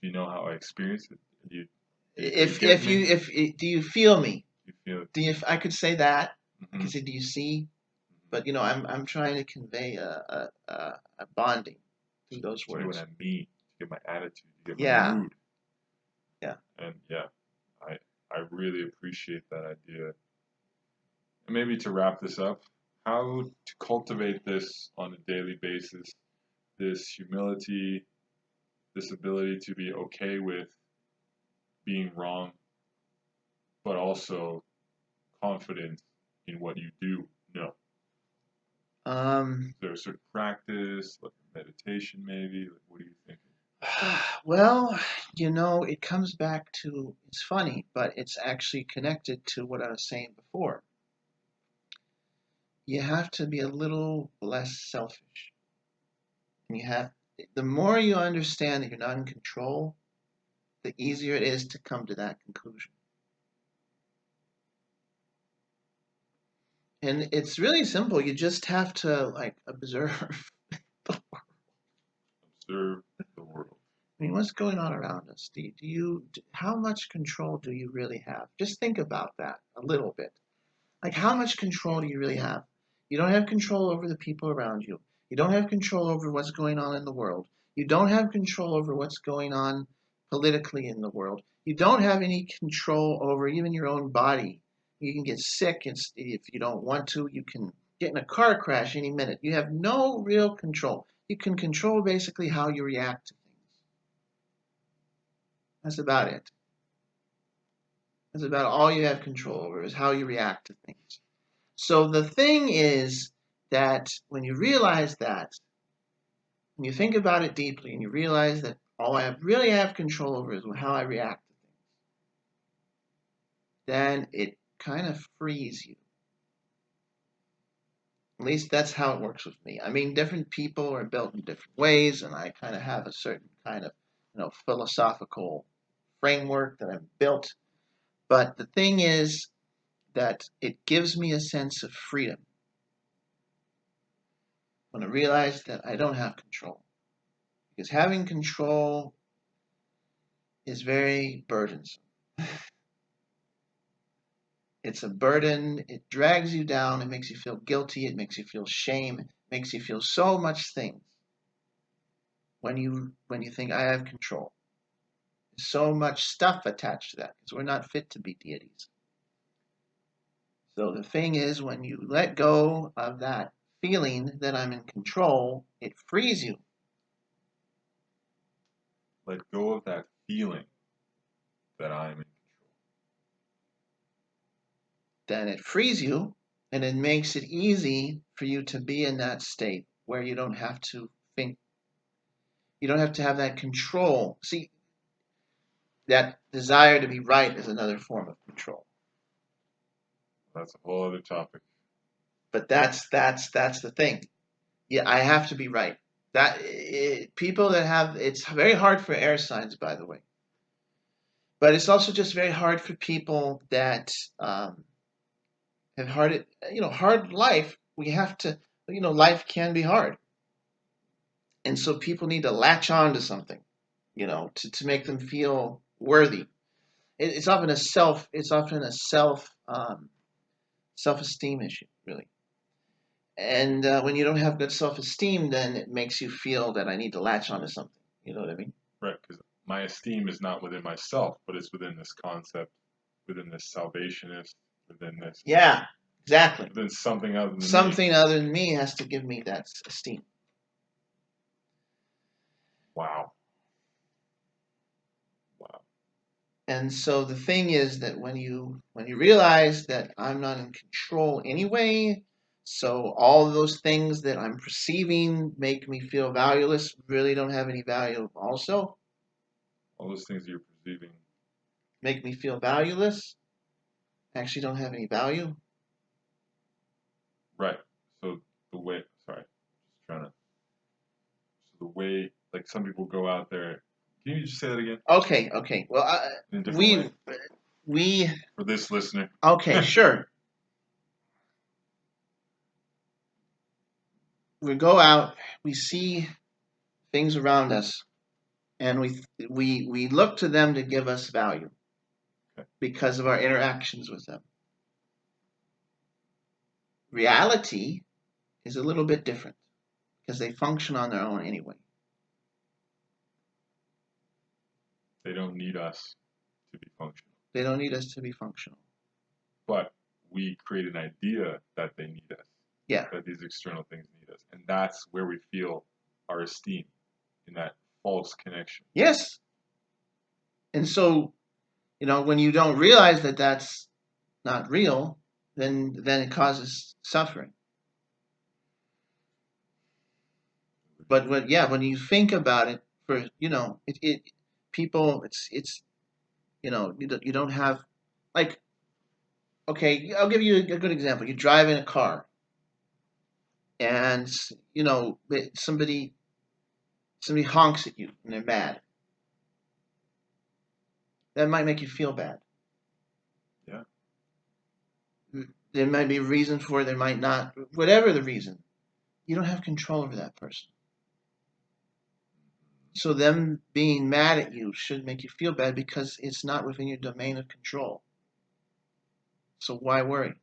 You know how I experience it. You, you get If me. you if do you feel me? You feel it. Do you? I could say that. I Mm-hmm. could say, do you see? But I'm trying to convey a bonding through those To get what words. I mean. To get my attitude. To get my Yeah, mood. yeah. And yeah, I I really appreciate that idea. And maybe to wrap this up, how to cultivate this on a daily basis, this humility, this ability to be okay with being wrong, but also confident in what you do know. Um, Is there a certain practice, like meditation maybe? Like, what are you thinking? well, it comes back to, it's funny, but it's actually connected to what I was saying before. You have to be a little less selfish. And the more you understand that you're not in control, the easier it is to come to that conclusion. And it's really simple. You just have to like observe. Observe the world. I mean, what's going on around us? How much control do you really have? Just think about that a little bit. Like, how much control do you really have? You don't have control over the people around you. You don't have control over what's going on in the world. You don't have control over what's going on politically in the world. You don't have any control over even your own body. You can get sick if you don't want to. You can get in a car crash any minute. You have no real control. You can control basically how you react to things. That's about it. That's about all you have control over is how you react to things. So the thing is that when you realize that, when you think about it deeply and you realize that all I really have control over is how I react to things, then it kind of frees you. At least that's how it works with me. I mean, different people are built in different ways, and I kind of have a certain kind of, philosophical framework that I've built. But the thing is that it gives me a sense of freedom when I realize that I don't have control. Because having control is very burdensome. It's a burden. It drags you down. It makes you feel guilty. It makes you feel shame. It makes you feel so much things when you think I have control. There's so much stuff attached to that because we're not fit to be deities. So the thing is, when you let go of that feeling that I'm in control, it frees you. Let go of that feeling that I'm in control. Then it frees you, and it makes it easy for you to be in that state where you don't have to think. You don't have to have that control. See, that desire to be right is another form of control. That's a whole other topic. But that's the thing. Yeah, I have to be right. People that have, it's very hard for air signs, by the way. But it's also just very hard for people that have hard life. We have to, life can be hard, and so people need to latch on to something, to make them feel worthy. It's often a self esteem issue, really. And when you don't have good self-esteem, then it makes you feel that I need to latch onto something. You know what I mean? Right, because my esteem is not within myself, but it's within this concept, within this salvationist, within this, Yeah, exactly. within something other than me. Something other than me has to give me that esteem. Wow. Wow. And so the thing is that when you realize that I'm not in control anyway, so all of those things that I'm perceiving make me feel valueless really don't have any value also. All those things you're perceiving. Make me feel valueless actually don't have any value. Right. So the way, sorry, just trying to, so the way, like some people go out there, can you just say that again? Okay. Well, In a different we way we for this listener. okay, sure. We go out, we see things around us, and we look to them to give us value Okay. because of our interactions with them. Reality is a little bit different because they function on their own anyway. They don't need us to be functional. They don't need us to be functional. But we create an idea that they need us, Yeah. that these external things need us. And that's where we feel our esteem, in that false connection. Yes. And so, when you don't realize that that's not real, then it causes suffering. But when you think about it, for it people, you don't have, like, okay, I'll give you a good example. You drive in a car, and somebody honks at you and they're mad. That might make you feel bad. Yeah. There might be a reason for it. There might not. Whatever the reason, you don't have control over that person. So them being mad at you should make you feel bad because it's not within your domain of control. So why worry?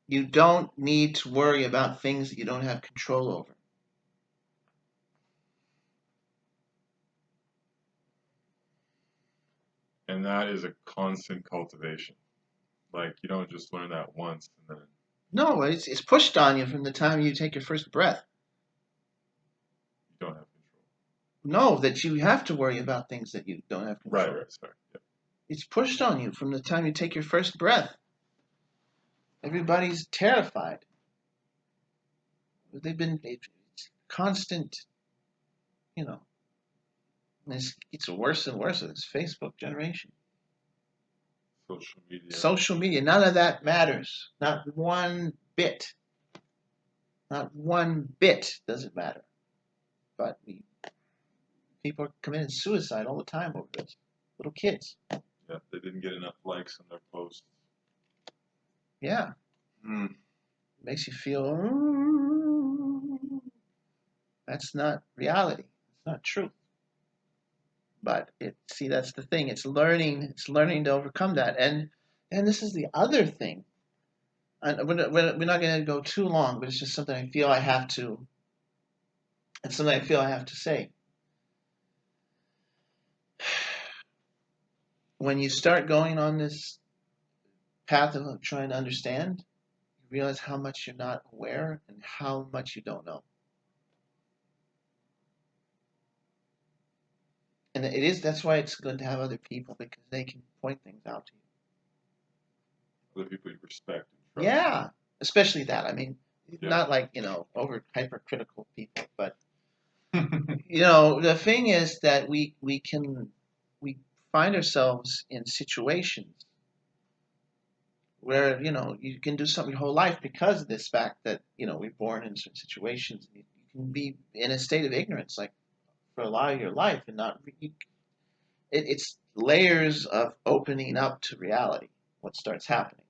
You don't need to worry about things that you don't have control over. And that is a constant cultivation. Like you don't just learn that once and then No, it's pushed on you from the time you take your first breath. you don't have control. No, that you have to worry about things that you don't have control. Right, sorry. Yep. It's pushed on you from the time you take your first breath. Everybody's terrified. It's constant, you know. It's worse and worse with this Facebook generation. Social media. Social media, none of that matters. Not one bit. Not one bit does it matter. But people are committing suicide all the time over this. Little kids. Yeah, they didn't get enough likes on their posts. Yeah. Mm. It makes you feel, that's not reality. It's not truth. But that's the thing. It's learning to overcome that. And this is the other thing. And we're not going to go too long, but it's just something I feel I have to. It's something I feel I have to say. When you start going on this path of trying to understand, you realize how much you're not aware and how much you don't know. And that's why it's good to have other people, because they can point things out to you. Other people you respect and trust. Yeah, especially that. I mean, Yeah. not like, over hypercritical people, but the thing is that we find ourselves in situations where you can do something your whole life because of this fact that we're born in certain situations. You can be in a state of ignorance, like, for a lot of your life, and not. It's layers of opening up to reality. What starts happening?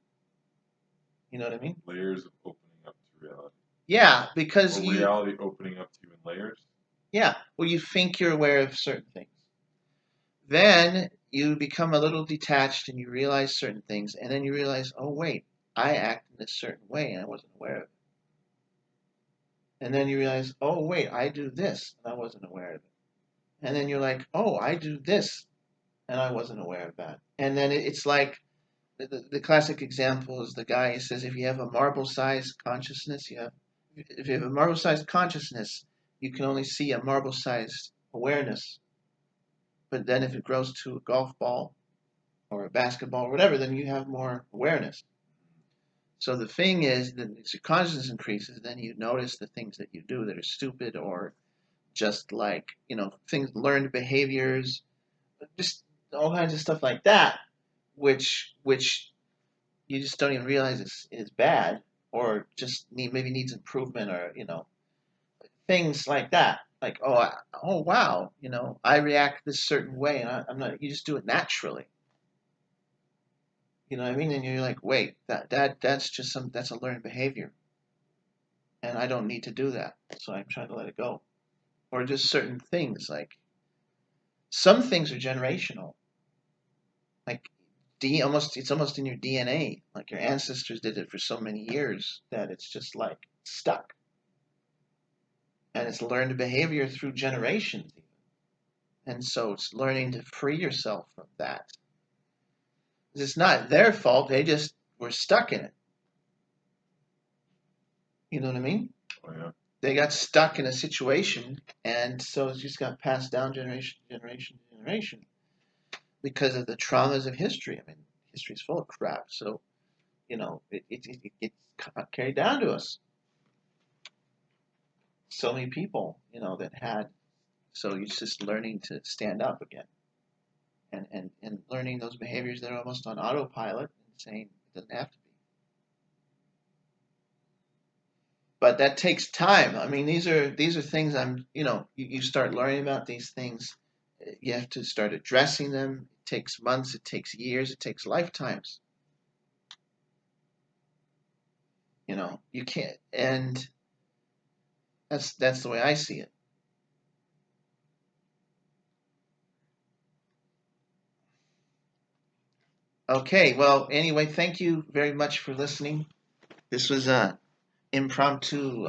You know what I mean? Layers of opening up to reality. Yeah, because reality opening up to you in layers. Yeah, well, you think you're aware of certain things. Then you become a little detached and you realize certain things, and then you realize, oh, wait, I act in this certain way and I wasn't aware of it. And then you realize, oh, wait, I do this and I wasn't aware of it. And then you're like, oh, I do this and I wasn't aware of that. And then it's like the classic example is the guy who says if you have a marble-sized consciousness, if you have a marble-sized consciousness, you can only see a marble-sized awareness. But then if it grows to a golf ball or a basketball or whatever, then you have more awareness. So the thing is that as your consciousness increases, then you notice the things that you do that are stupid or just like, things, learned behaviors, just all kinds of stuff like that, which you just don't even realize is bad or just maybe needs improvement or, things like that. Like, oh wow, I react this certain way and I'm not, you just do it naturally. You know what I mean? And you're like, wait, that's just that's a learned behavior, and I don't need to do that. So I'm trying to let it go. Or just certain things, like some things are generational. Like it's almost in your DNA. Like your ancestors did it for so many years that it's just like stuck, and it's learned behavior through generations. And so it's learning to free yourself from that. It's not their fault. They just were stuck in it. You know what I mean? Oh yeah. They got stuck in a situation, and so it just got passed down generation, generation, generation because of the traumas of history. I mean, history is full of crap, so it gets carried down to us. So many people, that had. So it's just learning to stand up again, and learning those behaviors that are almost on autopilot, and saying it doesn't have to be. But that takes time. I mean, these are things you start learning about these things. You have to start addressing them. It takes months, it takes years, it takes lifetimes. You can't, and that's the way I see it. Okay, well, anyway, thank you very much for listening. This was a impromptu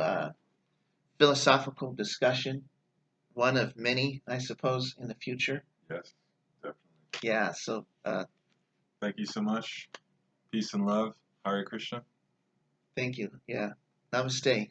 philosophical discussion, one of many, I suppose, in the future. Yes, definitely. Yeah, so Thank you so much. Peace and love. Hare Krishna. thank you. Yeah, namaste.